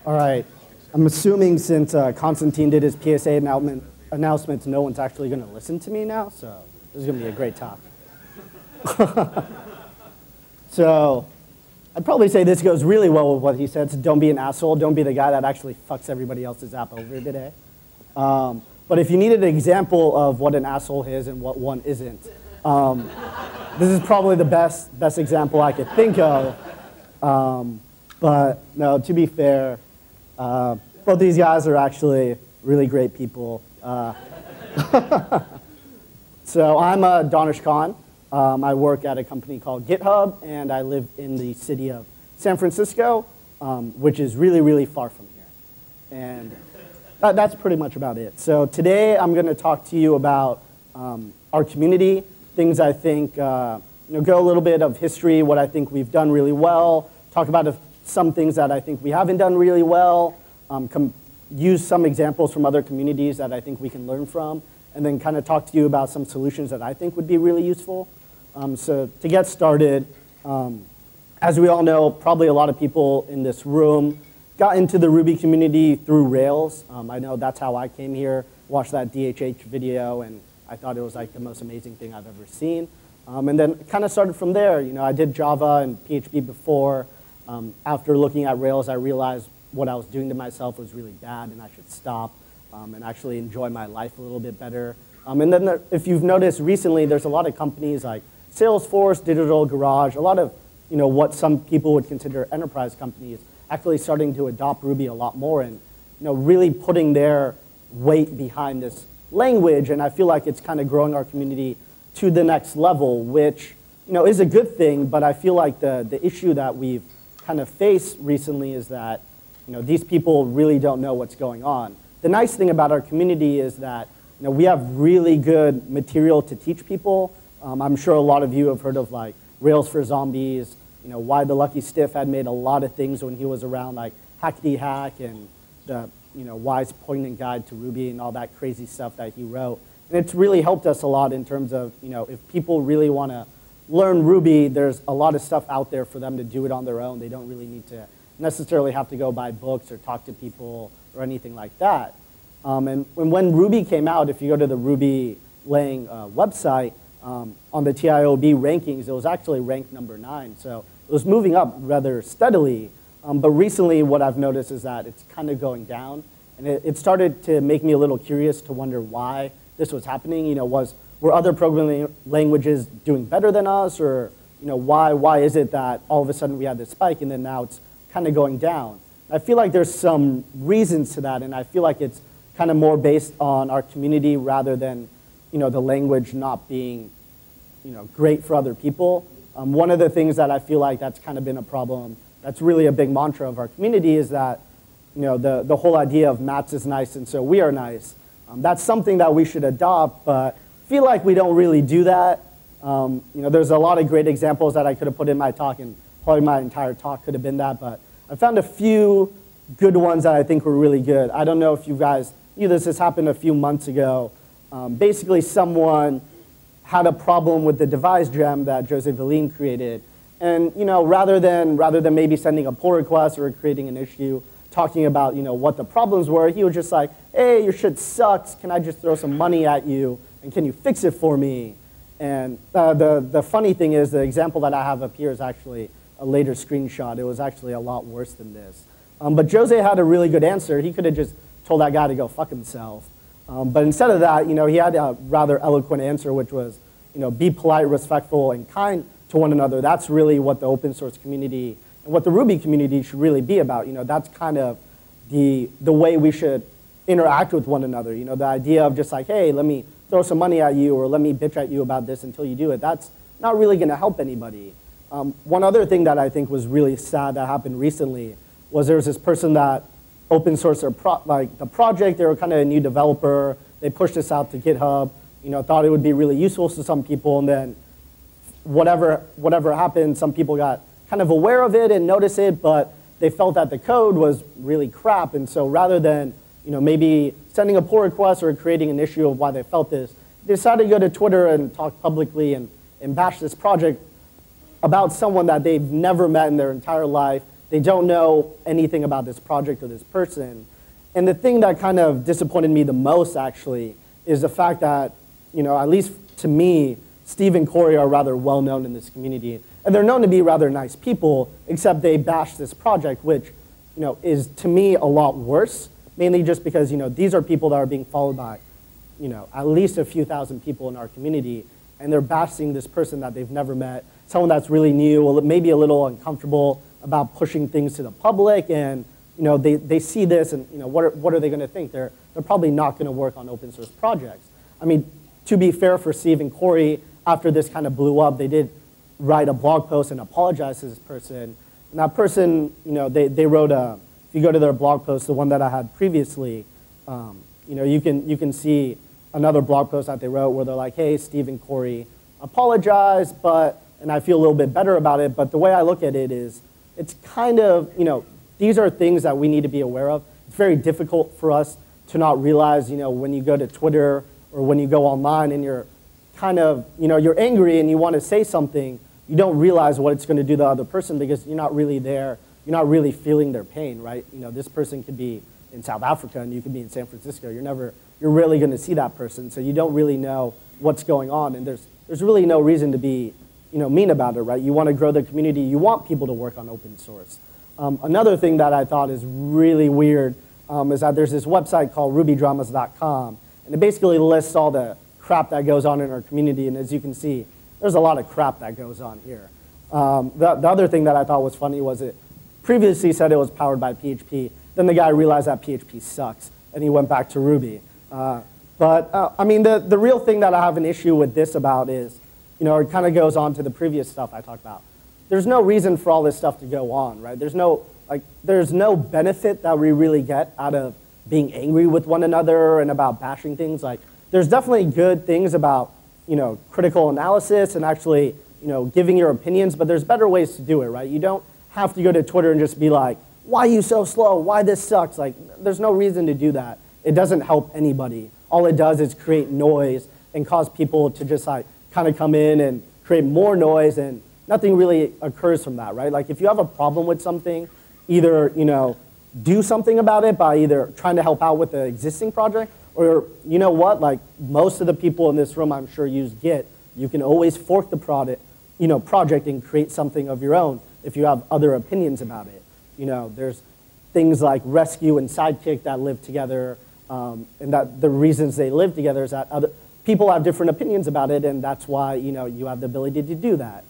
All right. I'm assuming since Constantine did his PSA announcements, no one's actually going to listen to me now, so this is going to be a great talk. So I'd probably say this goes really well with what he said. So don't be an asshole. Don't be the guy that actually fucks everybody else's app over today. But if you needed an example of what an asshole is and what one isn't, this is probably the best example I could think of. But no, to be fair, both these guys are actually really great people. So I'm Danish Kahn. I work at a company called GitHub, and I live in the city of San Francisco, which is really, really far from here. And that's pretty much about it. So today I'm going to talk to you about our community, things I think, go a little bit of history, what I think we've done really well, talk about some things that I think we haven't done really well, use some examples from other communities that I think we can learn from, and then kind of talk to you about some solutions that I think would be really useful. So to get started, as we all know, probably a lot of people in this room got into the Ruby community through Rails. I know that's how I came here, watched that DHH video, and I thought it was like the most amazing thing I've ever seen. And then kind of started from there. I did Java and PHP before. After looking at Rails, I realized what I was doing to myself was really bad and I should stop and actually enjoy my life a little bit better. And then if you've noticed recently, there's a lot of companies like Salesforce, Digital Garage, a lot of what some people would consider enterprise companies actually starting to adopt Ruby a lot more and really putting their weight behind this language. And I feel like it's kind of growing our community to the next level, which is a good thing. But I feel like the issue that we've kind of faced recently is that these people really don't know what's going on. The nice thing about our community is that we have really good material to teach people. I'm sure a lot of you have heard of like Rails for Zombies, Why the Lucky Stiff had made a lot of things when he was around, like Hackety Hack and the Wise Poignant Guide to Ruby and all that crazy stuff that he wrote. And it's really helped us a lot in terms of, if people really want to learn Ruby, there's a lot of stuff out there for them to do it on their own. They don't really need to necessarily have to go buy books or talk to people or anything like that. And when Ruby came out, if you go to the Ruby Lang website, on the TIOB rankings, it was actually ranked number 9. So it was moving up rather steadily. But recently, what I've noticed is that it's kind of going down. And it started to make me a little curious to wonder why this was happening. Were other programming languages doing better than us? Or why is it that all of a sudden we had this spike and then now it's kind of going down? I feel like there's some reasons to that. And I feel like it's kind of more based on our community rather than the language not being, great for other people. One of the things that I feel like that's kind of been a problem, that's really a big mantra of our community is that, the whole idea of Mats is nice and so we are nice. That's something that we should adopt, but I feel like we don't really do that. There's a lot of great examples that I could have put in my talk, and probably my entire talk could have been that, but I found a few good ones that I think were really good. I don't know if you guys knew this. This happened a few months ago. Basically, someone had a problem with the devise gem that Josie created. And rather than maybe sending a pull request or creating an issue, talking about what the problems were, he was just like, hey, your shit sucks. Can I just throw some money at you? And can you fix it for me? And the funny thing is, the example that I have up here is actually a later screenshot. It was actually a lot worse than this. But Jose had a really good answer. He could have just told that guy to go fuck himself. But instead of that, he had a rather eloquent answer, which was, be polite, respectful, and kind to one another. That's really what the open source community and what the Ruby community should really be about. That's kind of the way we should interact with one another. The idea of just like, hey, let me throw some money at you or let me bitch at you about this until you do it. That's not really going to help anybody. One other thing that I think was really sad that happened recently was there was this person that open source the project. They were kind of a new developer. They pushed this out to GitHub. Thought it would be really useful to some people, and then whatever happened, some people got kind of aware of it and noticed it, but they felt that the code was really crap. And so rather than maybe sending a pull request or creating an issue of why they felt this, they decided to go to Twitter and talk publicly and bash this project about someone that they've never met in their entire life. they don't know anything about this project or this person. And the thing that kind of disappointed me the most, actually, is the fact that, at least to me, Steve and Corey are rather well known in this community. And they're known to be rather nice people, except they bash this project, which, is to me a lot worse, mainly just because, these are people that are being followed by, at least a few thousand people in our community, and they're bashing this person that they've never met, someone that's really new, maybe a little uncomfortable about pushing things to the public, and they see this, and what are they going to think? They're probably not going to work on open source projects. I mean, to be fair for Steve and Corey, after this kind of blew up, they did write a blog post and apologize to this person. And that person, they wrote if you go to their blog post, the one that I had previously, you can see another blog post that they wrote where they're like, hey, Steve and Corey apologize, and I feel a little bit better about it, but the way I look at it is, it's kind of, these are things that we need to be aware of. It's very difficult for us to not realize, when you go to Twitter or when you go online and you're kind of, you're angry and you want to say something, you don't realize what it's going to do to the other person because you're not really there. You're not really feeling their pain, right? This person could be in South Africa and you could be in San Francisco. You're really going to see that person, so you don't really know what's going on, and there's really no reason to be, mean about it, right? You want to grow the community. You want people to work on open source. Another thing that I thought is really weird is that there's this website called rubydramas.com, and it basically lists all the crap that goes on in our community, and as you can see, there's a lot of crap that goes on here. The other thing that I thought was funny was it previously said it was powered by PHP. Then the guy realized that PHP sucks, and he went back to Ruby. I mean, the real thing that I have an issue with this about is, it kind of goes on to the previous stuff I talked about. There's no reason for all this stuff to go on, right? There's no benefit that we really get out of being angry with one another and about bashing things. There's definitely good things about, critical analysis and actually, giving your opinions, but there's better ways to do it, right? You don't have to go to Twitter and just be like, why are you so slow? Why this sucks? There's no reason to do that. It doesn't help anybody. All it does is create noise and cause people to just kind of come in and create more noise, and nothing really occurs from that, right? If you have a problem with something, either, do something about it by either trying to help out with the existing project, or most of the people in this room, I'm sure, use Git. You can always fork the project and create something of your own if you have other opinions about it. There's things like Rescue and Sidekick that live together, and that the reasons they live together is that other people have different opinions about it, and that's why you have the ability to do that.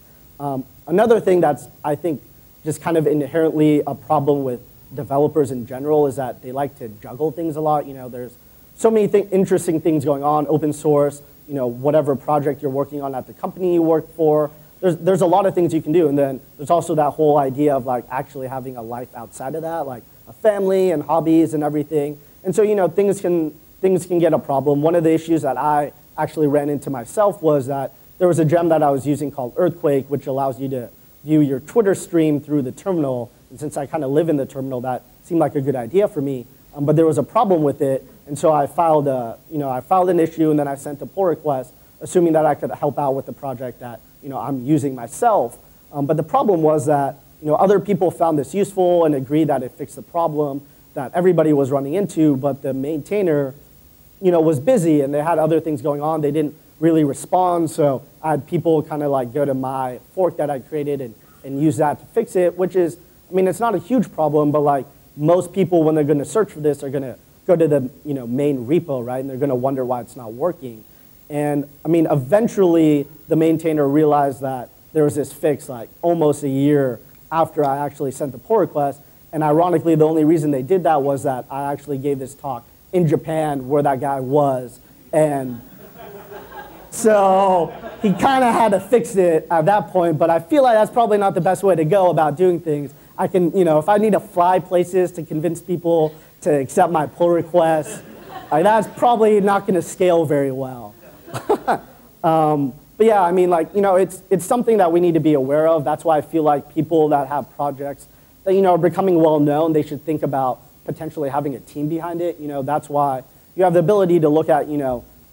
Another thing that's, I think, just kind of inherently a problem with developers in general is that they like to juggle things a lot. There's so many interesting things going on, open source, whatever project you're working on at the company you work for. There's a lot of things you can do, and then there's also that whole idea of actually having a life outside of that, like a family and hobbies and everything. And so things can get a problem. One of the issues that I actually ran into myself was that there was a gem that I was using called Earthquake, which allows you to view your Twitter stream through the terminal. And since I kind of live in the terminal, that seemed like a good idea for me. But there was a problem with it, and so I filed an issue, and then I sent a pull request, assuming that I could help out with the project that I'm using myself. But the problem was that other people found this useful and agreed that it fixed the problem that everybody was running into, but the maintainer was busy and they had other things going on. They didn't really respond, so I had people kind of go to my fork that I created and use that to fix it, which is, I mean, it's not a huge problem, but most people, when they're going to search for this, are going to go to the main repo, right? And they're going to wonder why it's not working. And I mean, eventually, the maintainer realized that there was this fix almost a year after I actually sent the pull request. And ironically, the only reason they did that was that I actually gave this talk in Japan where that guy was. And so he kind of had to fix it at that point. But I feel like that's probably not the best way to go about doing things. I can, if I need to fly places to convince people to accept my pull requests, that's probably not going to scale very well. But yeah, I mean, it's something that we need to be aware of. That's why I feel like people that have projects that, are becoming well known, they should think about potentially having a team behind it. That's why you have the ability to look at,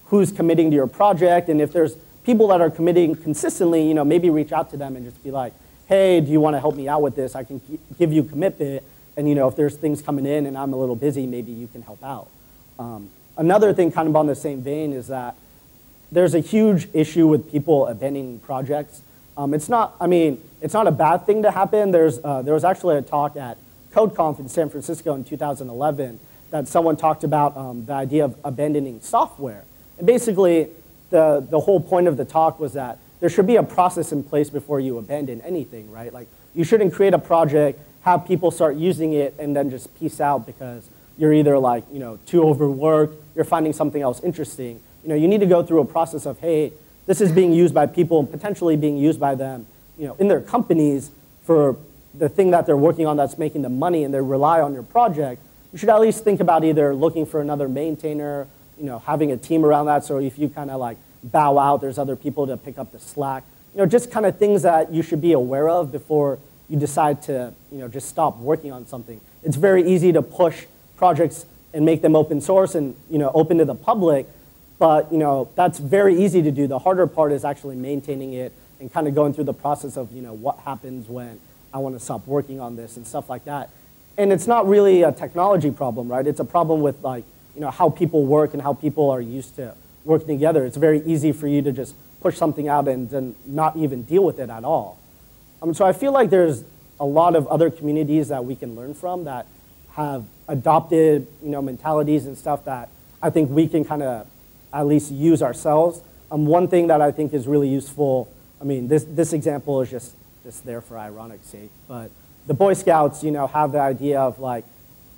who's committing to your project. And if there's people that are committing consistently, maybe reach out to them and just be like, hey, do you want to help me out with this? I can give you commitment, and if there's things coming in and I'm a little busy, maybe you can help out. Another thing kind of on the same vein is that there's a huge issue with people abandoning projects. It's not a bad thing to happen. There was actually a talk at CodeConf in San Francisco in 2011 that someone talked about the idea of abandoning software. And basically, the whole point of the talk was that there should be a process in place before you abandon anything, right? Like, you shouldn't create a project, have people start using it, and then just peace out because you're either like, too overworked, you're finding something else interesting. You need to go through a process of, hey, this is being used by people and potentially being used by them, in their companies for the thing that they're working on that's making them money, and they rely on your project. You should at least think about either looking for another maintainer, having a team around that, so if you kind of like bow out, there's other people to pick up the slack. Just kind of things that you should be aware of before you decide to, just stop working on something. It's very easy to push projects and make them open source and, open to the public, but, that's very easy to do. The harder part is actually maintaining it and kind of going through the process of, what happens when I want to stop working on this and stuff like that. And it's not really a technology problem, right? It's a problem with, like, how people work and how people are used to working together. It's very easy for you to just push something out and then not even deal with it at all. So I feel like there's a lot of other communities that we can learn from that have adopted, mentalities and stuff that I think we can kind of at least use ourselves. One thing that I think is really useful, this example is just there for ironic sake, but the Boy Scouts, have the idea of like,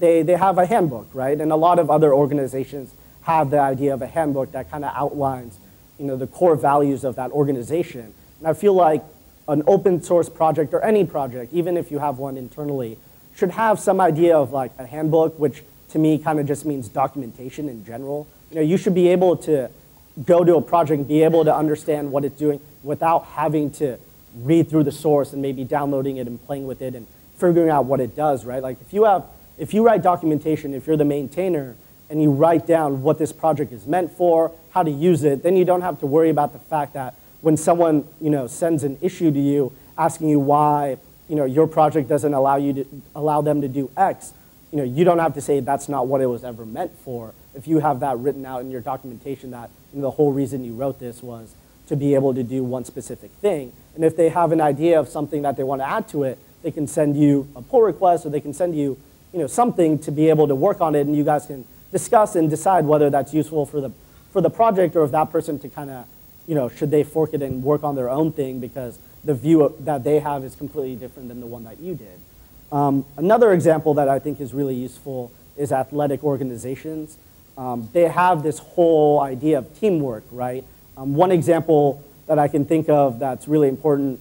they have a handbook, right? And a lot of other organizations have the idea of a handbook that kind of outlines, the core values of that organization. And I feel like an open source project or any project, even if you have one internally, should have some idea of like a handbook, which to me kind of just means documentation in general. You should be able to go to a project and be able to understand what it's doing without having to read through the source and maybe downloading it and playing with it and figuring out what it does, right? Like if you write documentation, if you're the maintainer, and you write down what this project is meant for, how to use it, then you don't have to worry about the fact that when someone sends an issue to you asking you why your project doesn't allow them to do X, you don't have to say that's not what it was ever meant for. If you have that written out in your documentation that the whole reason you wrote this was to be able to do one specific thing. And if they have an idea of something that they want to add to it, they can send you a pull request or they can send you something to be able to work on it, and you guys can discuss and decide whether that's useful for the project or if that person to kind of, should they fork it and work on their own thing because the view that they have is completely different than the one that you did. Another example that I think is really useful is athletic organizations. They have this whole idea of teamwork, right? One example that I can think of that's really important,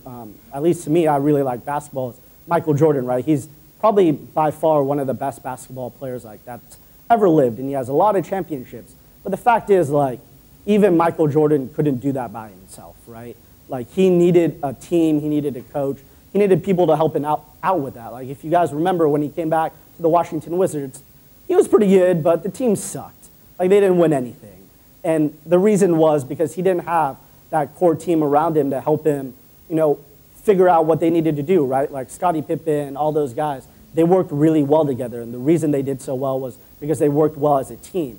at least to me, I really like basketball, is Michael Jordan, right? He's probably by far one of the best basketball players like that's ever lived, and he has a lot of championships. But the fact is, like, even Michael Jordan couldn't do that by himself, right? Like, he needed a team, he needed a coach, he needed people to help him out with that. Like, if you guys remember when he came back to the Washington Wizards, he was pretty good, but the team sucked. Like, they didn't win anything. And the reason was because he didn't have that core team around him to help him, figure out what they needed to do, right? Like Scottie Pippen, all those guys, they worked really well together, and the reason they did so well was because they worked well as a team.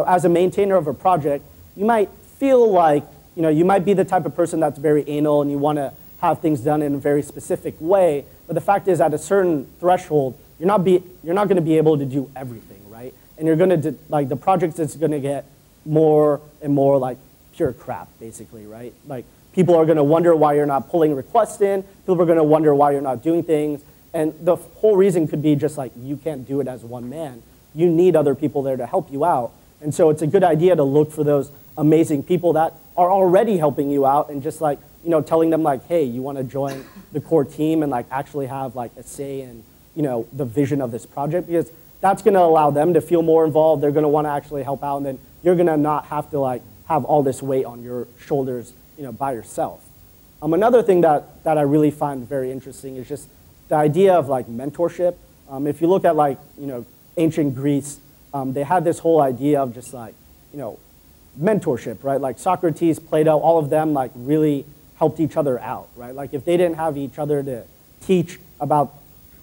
As a maintainer of a project, you might feel like, you might be the type of person that's very anal and you want to have things done in a very specific way, but the fact is at a certain threshold, you're not going to be able to do everything, right? And you're going to, like, the project is going to get more and more like pure crap, basically, right? Like, people are going to wonder why you're not pulling requests in, people are going to wonder why you're not doing things, and the whole reason could be just like you can't do it as one man. You need other people there to help you out. And so it's a good idea to look for those amazing people that are already helping you out and just like, telling them like, hey, you want to join the core team and like actually have like a say in, the vision of this project, because that's going to allow them to feel more involved. They're going to want to actually help out, and then you're going to not have to like have all this weight on your shoulders, by yourself. Another thing that I really find very interesting is just the idea of like mentorship. If you look at like, ancient Greece, they had this whole idea of just like, mentorship, right? Like Socrates, Plato, all of them like really helped each other out, right? Like if they didn't have each other to teach about,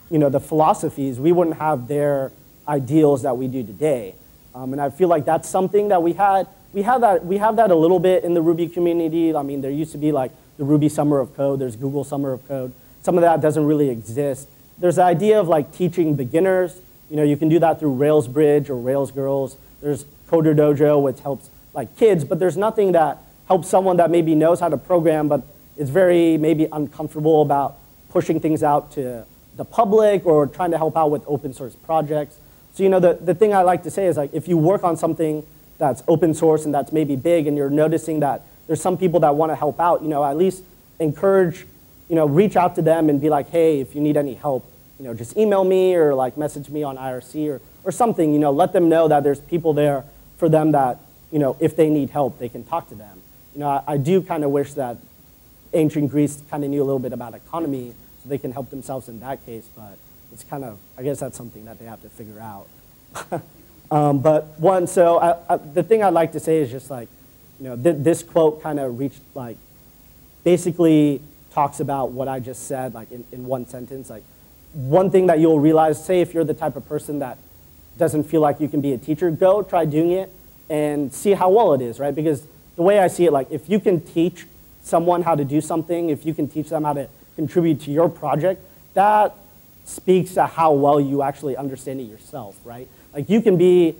the philosophies, we wouldn't have their ideals that we do today. And I feel like that's something that we have that a little bit in the Ruby community. I mean, there used to be like the Ruby Summer of Code, there's Google Summer of Code. Some of that doesn't really exist. There's the idea of like teaching beginners. You can do that through Rails Bridge or Rails Girls. There's Coder Dojo, which helps like kids, but there's nothing that helps someone that maybe knows how to program, but is very maybe uncomfortable about pushing things out to the public or trying to help out with open source projects. So the thing I like to say is like if you work on something that's open source and that's maybe big and you're noticing that there's some people that want to help out, at least encourage, reach out to them and be like, hey, if you need any help, just email me or like message me on IRC or something, let them know that there's people there for them that, if they need help, they can talk to them. I do kind of wish that ancient Greece kind of knew a little bit about economy so they can help themselves in that case, but it's kind of, I guess that's something that they have to figure out. The thing I'd like to say is just like, this quote kind of reached like, basically talks about what I just said like in one sentence. Like one thing that you'll realize, say if you're the type of person that doesn't feel like you can be a teacher, go try doing it and see how well it is, right? Because the way I see it, like if you can teach someone how to do something, if you can teach them how to contribute to your project, that speaks to how well you actually understand it yourself, right? Like you can be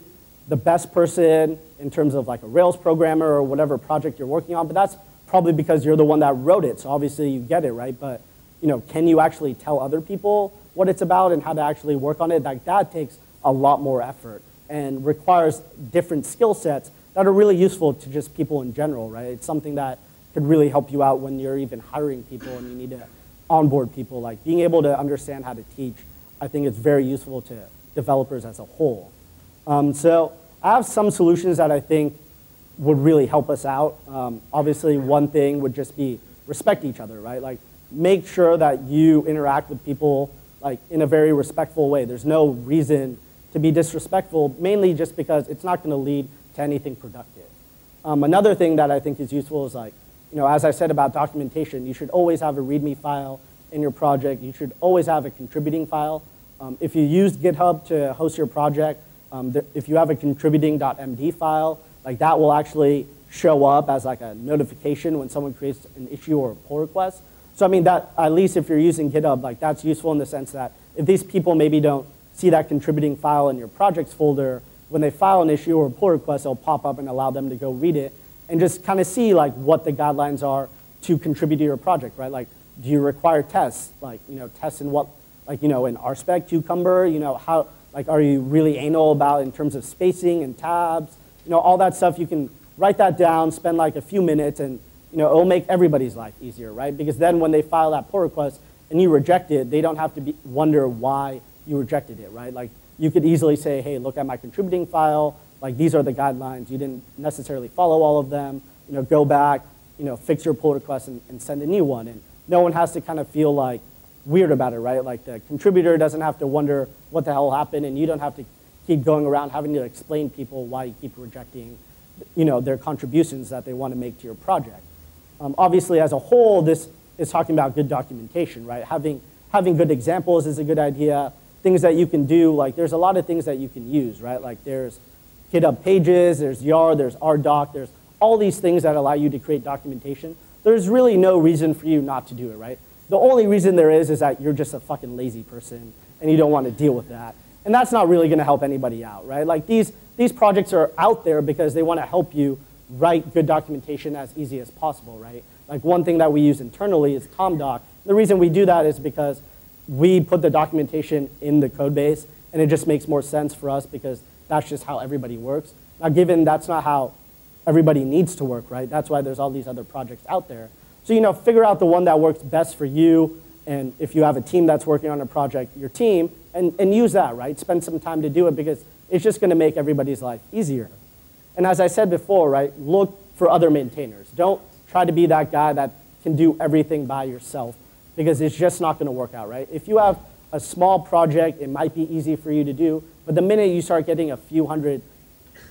the best person in terms of like a Rails programmer or whatever project you're working on, but that's probably because you're the one that wrote it, so obviously you get it, right? But can you actually tell other people what it's about and how to actually work on it? Like that takes a lot more effort and requires different skill sets that are really useful to just people in general, right? It's something that could really help you out when you're even hiring people and you need to onboard people. Like being able to understand how to teach, I think it's very useful to developers as a whole. So I have some solutions that I think would really help us out. Obviously, one thing would just be respect each other, right? Like make sure that you interact with people like in a very respectful way. There's no reason to be disrespectful, mainly just because it's not going to lead to anything productive. Another thing that I think is useful is like, as I said about documentation, you should always have a README file in your project. You should always have a contributing file. If you use GitHub to host your project, if you have a contributing.md file, like that will actually show up as like a notification when someone creates an issue or a pull request. So I mean that, at least if you're using GitHub, like that's useful in the sense that if these people maybe don't see that contributing file in your projects folder, when they file an issue or a pull request, it'll pop up and allow them to go read it and just kind of see like what the guidelines are to contribute to your project, right? Like, do you require tests? Like, tests in what, like, in RSpec, Cucumber, how, like, are you really anal about in terms of spacing and tabs? All that stuff, you can write that down, spend like a few minutes, and, it'll make everybody's life easier, right? Because then when they file that pull request and you reject it, they don't have to wonder why you rejected it, right? Like, you could easily say, hey, look at my contributing file. Like, these are the guidelines. You didn't necessarily follow all of them. Go back, fix your pull request and send a new one. And no one has to kind of feel like weird about it, right? Like the contributor doesn't have to wonder what the hell happened, and you don't have to keep going around having to explain people why you keep rejecting, their contributions that they want to make to your project. Obviously, as a whole, this is talking about good documentation, right? Having good examples is a good idea. Things that you can do, like there's a lot of things that you can use, right? Like there's GitHub Pages, there's Yar, there's RDoc, there's all these things that allow you to create documentation. There's really no reason for you not to do it, right? The only reason there is that you're just a fucking lazy person and you don't want to deal with that. And that's not really going to help anybody out, right? Like these projects are out there because they want to help you write good documentation as easy as possible, right? Like one thing that we use internally is ComDoc. The reason we do that is because we put the documentation in the code base and it just makes more sense for us because that's just how everybody works. Now given that's not how everybody needs to work, right? That's why there's all these other projects out there. So figure out the one that works best for you, and if you have a team that's working on a project, your team, and use that, right? Spend some time to do it because it's just going to make everybody's life easier. And as I said before, right, look for other maintainers. Don't try to be that guy that can do everything by yourself because it's just not going to work out, right? If you have a small project, it might be easy for you to do, but the minute you start getting a few hundred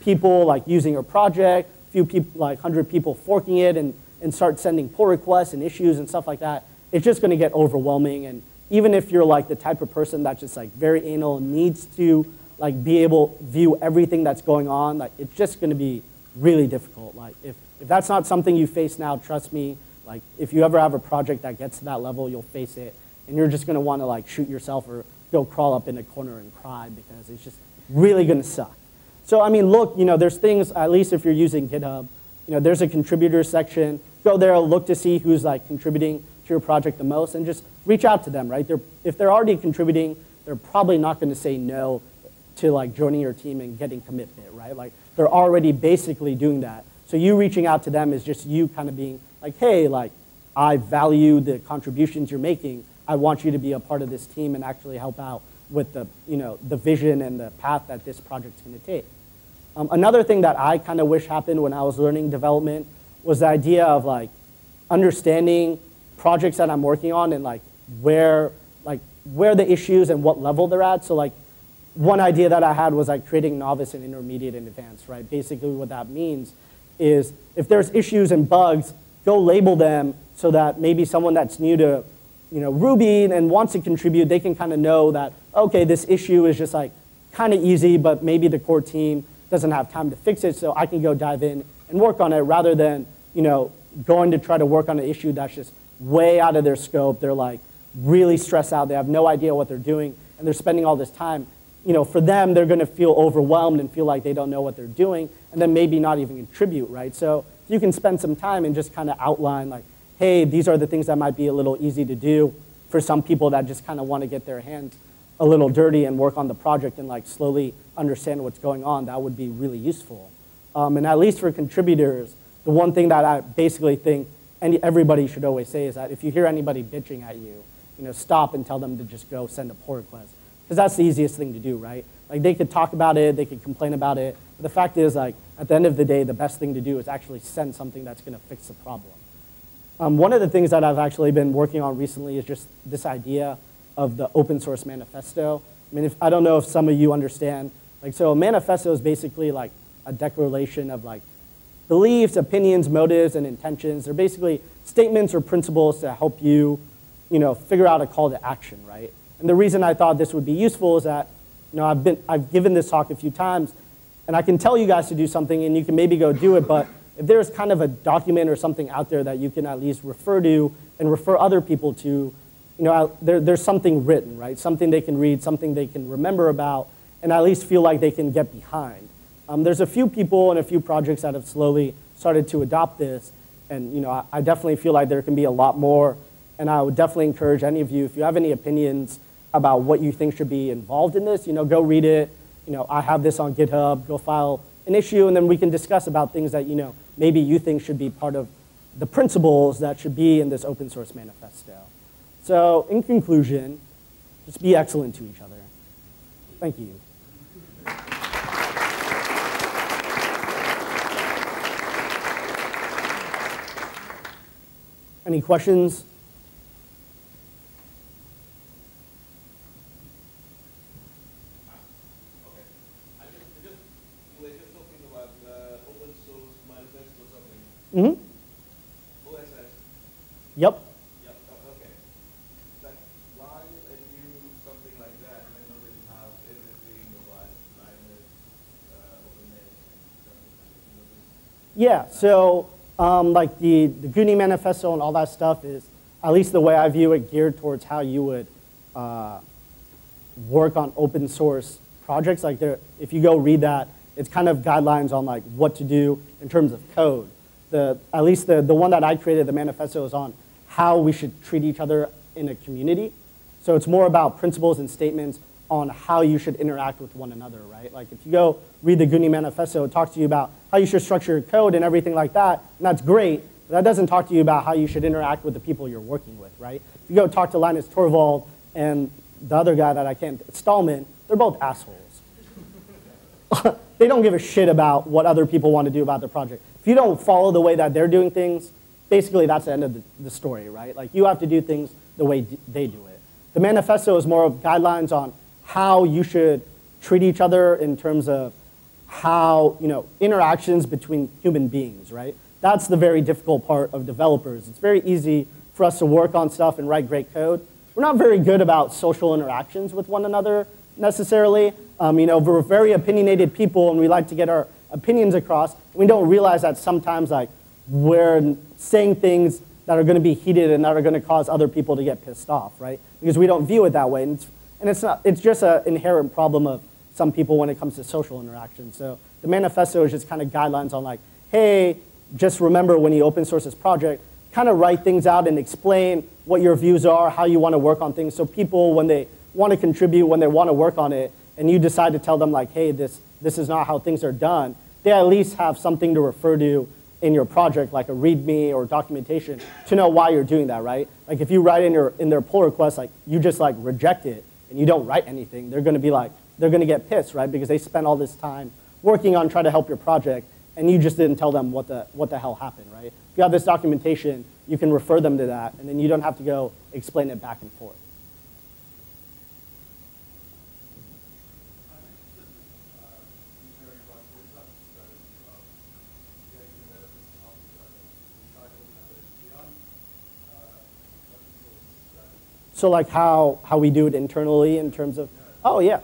people like using your project, few people, like 100 people forking it, and and start sending pull requests and issues and stuff like that, it's just going to get overwhelming. And even if you're like the type of person that's just like very anal and needs to like be able to view everything that's going on, like it's just going to be really difficult. Like if that's not something you face now, trust me, like if you ever have a project that gets to that level, you'll face it, and you're just going to want to like shoot yourself or go crawl up in a corner and cry because it's just really going to suck. So I mean, look, there's things, at least if you're using GitHub, there's a contributor section. Go there, look to see who's like contributing to your project the most, and just reach out to them, right? If they're already contributing, they're probably not going to say no to like joining your team and getting commitment, right? Like they're already basically doing that. So you reaching out to them is just you kind of being like, hey, like I value the contributions you're making. I want you to be a part of this team and actually help out with the, the vision and the path that this project's going to take. Another thing that I kind of wish happened when I was learning development was the idea of like understanding projects that I'm working on and like where the issues and what level they're at. So like one idea that I had was like creating novice and intermediate and advanced, right? Basically what that means is if there's issues and bugs, go label them so that maybe someone that's new to Ruby and wants to contribute, they can kind of know that, okay, this issue is just like kind of easy, but maybe the core team doesn't have time to fix it, so I can go dive in and work on it rather than going to try to work on an issue that's just way out of their scope. They're like really stressed out. They have no idea what they're doing, and they're spending all this time. For them, they're going to feel overwhelmed and feel like they don't know what they're doing, and then maybe not even contribute, right? So if you can spend some time and just kind of outline like, hey, these are the things that might be a little easy to do for some people that just kind of want to get their hands a little dirty and work on the project and like slowly understand what's going on, that would be really useful. And at least for contributors, the one thing that I basically think everybody should always say is that if you hear anybody bitching at you, stop and tell them to just go send a pull request. Because that's the easiest thing to do, right? Like they could talk about it, they could complain about it, but the fact is like at the end of the day, the best thing to do is actually send something that's going to fix the problem. One of the things that I've actually been working on recently is just this idea of the open source manifesto. I mean, I don't know if some of you understand. Like, so a manifesto is basically like a declaration of like beliefs, opinions, motives, and intentions. They're basically statements or principles to help you, figure out a call to action, right? And the reason I thought this would be useful is that, I've given this talk a few times, and I can tell you guys to do something, and you can maybe go do it, but if there's kind of a document or something out there that you can at least refer to and refer other people to, there's something written, right? Something they can read, something they can remember about, and at least feel like they can get behind. There's a few people and a few projects that have slowly started to adopt this, and I definitely feel like there can be a lot more, and I would definitely encourage any of you, if you have any opinions about what you think should be involved in this, go read it. I have this on GitHub, go file an issue, and then we can discuss about things that maybe you think should be part of the principles that should be in this open source manifesto. So in conclusion, just be excellent to each other. Thank you. Any questions? Mm-hmm. OSS. Yep. Yep. Okay. Like, why use something like that when you already have everything about blindness, openness, and something like that? Yeah. So, like the Goonie Manifesto and all that stuff is, at least the way I view it, geared towards how you would work on open source projects. Like, if you go read that, it's kind of guidelines on like what to do in terms of code. At least the one that I created, the manifesto, is on how we should treat each other in a community. So it's more about principles and statements on how you should interact with one another, right? Like if you go read the Goonie Manifesto, it talks to you about how you should structure your code and everything like that, and that's great, but that doesn't talk to you about how you should interact with the people you're working with, right? If you go talk to Linus Torvald and the other guy that I can't, Stallman, they're both assholes. They don't give a shit about what other people want to do about their project. If you don't follow the way that they're doing things, basically that's the end of the story, right? Like you have to do things the way they do it. The manifesto is more of guidelines on how you should treat each other in terms of how, interactions between human beings, right? that's the very difficult part of developers. It's very easy for us to work on stuff and write great code. We're not very good about social interactions with one another necessarily. We're very opinionated people and we like to get our opinions across. We don't realize that sometimes like we're saying things that are going to be heated and that are going to cause other people to get pissed off, right? Because we don't view it that way. And it's just an inherent problem of some people when it comes to social interaction. So the manifesto is just kind of guidelines on like, hey, just remember when you open source this project, kind of write things out and explain what your views are, how you want to work on things. So people, when they want to contribute, when they want to work on it, and you decide to tell them like, hey, this is not how things are done, they at least have something to refer to in your project, like a README or documentation, to know why you're doing that, right? Like if you write in their pull request, like you just like reject it and you don't write anything, they're going to be like, they're going to get pissed, right? Because they spent all this time working on trying to help your project, and you just didn't tell them what the hell happened, right? If you have this documentation, you can refer them to that, and then you don't have to go explain it back and forth. So like how we do it internally in terms of, oh yeah.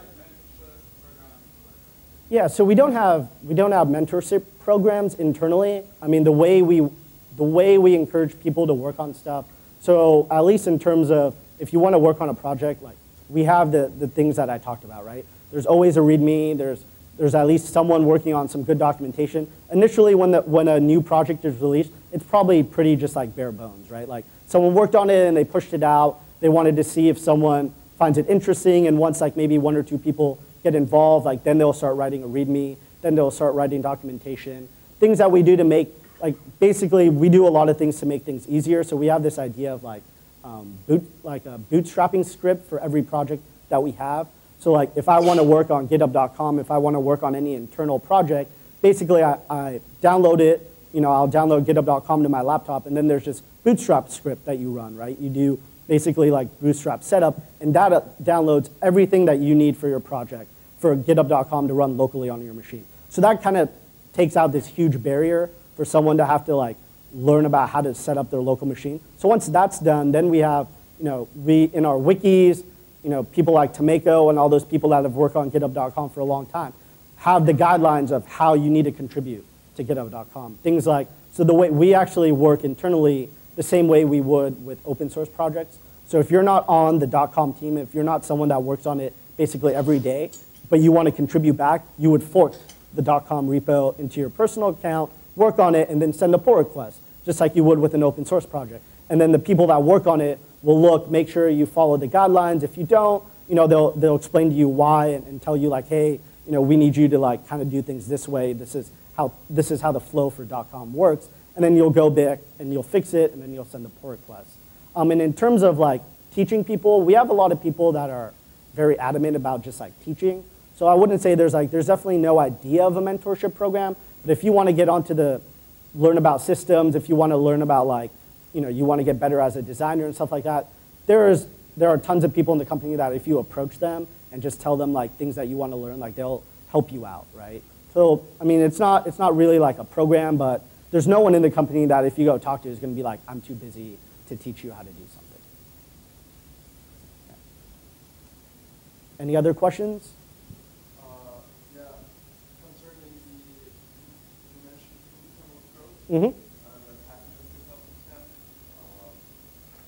Yeah, so we don't have mentorship programs internally. I mean, the way we encourage people to work on stuff. So at least in terms of if you want to work on a project, like we have the things that I talked about, right? There's always a README. There's at least someone working on some good documentation. Initially, when a new project is released, it's probably pretty just like bare bones, right? Like someone worked on it and they pushed it out. They wanted to see if someone finds it interesting, and once like maybe one or two people get involved, like then they'll start writing a README, then they'll start writing documentation. Things that we do to make, like basically we do a lot of things to make things easier. So we have this idea of like a bootstrapping script for every project that we have. So like if I want to work on github.com, if I want to work on any internal project, basically I download it, I'll download github.com to my laptop, and then there's this bootstrap script that you run, right? You do basically like bootstrap setup, and that downloads everything that you need for your project for github.com to run locally on your machine. So that kind of takes out this huge barrier for someone to have to like learn about how to set up their local machine. So once that's done, then we have, we in our wikis, people like Tomeko and all those people that have worked on github.com for a long time have the guidelines of how you need to contribute to github.com. Things like, so the way we actually work internally the same way we would with open source projects. So if you're not on the .com team, if you're not someone that works on it basically every day, but you want to contribute back, you would fork the .com repo into your personal account, work on it, and then send a pull request, just like you would with an open source project. And then the people that work on it will look, make sure you follow the guidelines. If you don't, they'll explain to you why and tell you like, hey, we need you to like kind of do things this way. This is how the flow for .com works. And then you'll go back and you'll fix it, and then you'll send a pull request. And in terms of like teaching people, we have a lot of people that are very adamant about just like teaching. So I wouldn't say there's definitely no idea of a mentorship program. But if you want to get onto learn about systems, if you want to learn about like, you want to get better as a designer and stuff like that, there are tons of people in the company that if you approach them and just tell them like things that you want to learn, like they'll help you out, right? So I mean, it's not really like a program, but there's no one in the company that if you go talk to is going to be like, I'm too busy to teach you how to do something. Yeah. Any other questions? Yeah, concerning you mentioned internal growth. Mm-hmm. That happened in 2010.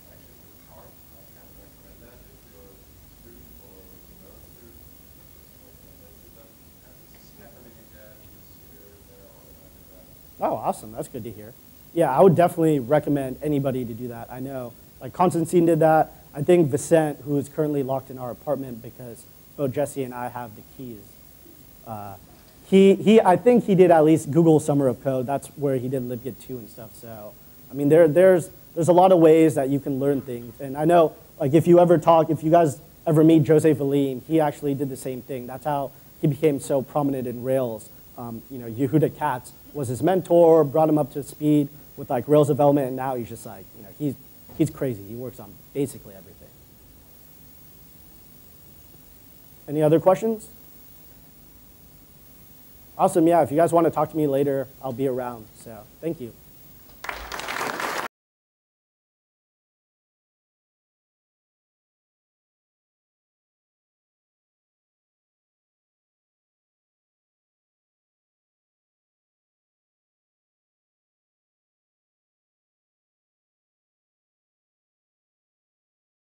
Actually, it's hard. I can't recommend that if you're a student or a student. And this is happening again this year. They're organizing that. Oh, awesome. That's good to hear. Yeah, I would definitely recommend anybody to do that. I know, like Constantine did that. I think Vicent, who is currently locked in our apartment because both Jesse and I have the keys, I think he did at least Google Summer of Code. That's where he did libgit 2 and stuff. So, I mean, there's a lot of ways that you can learn things. And I know, like, if you guys ever meet Jose Valim, he actually did the same thing. That's how he became so prominent in Rails. Yehuda Katz was his mentor, brought him up to speed with like Rails development, and now he's just like, he's crazy. He works on basically everything. Any other questions? Awesome, yeah, if you guys want to talk to me later, I'll be around, so thank you.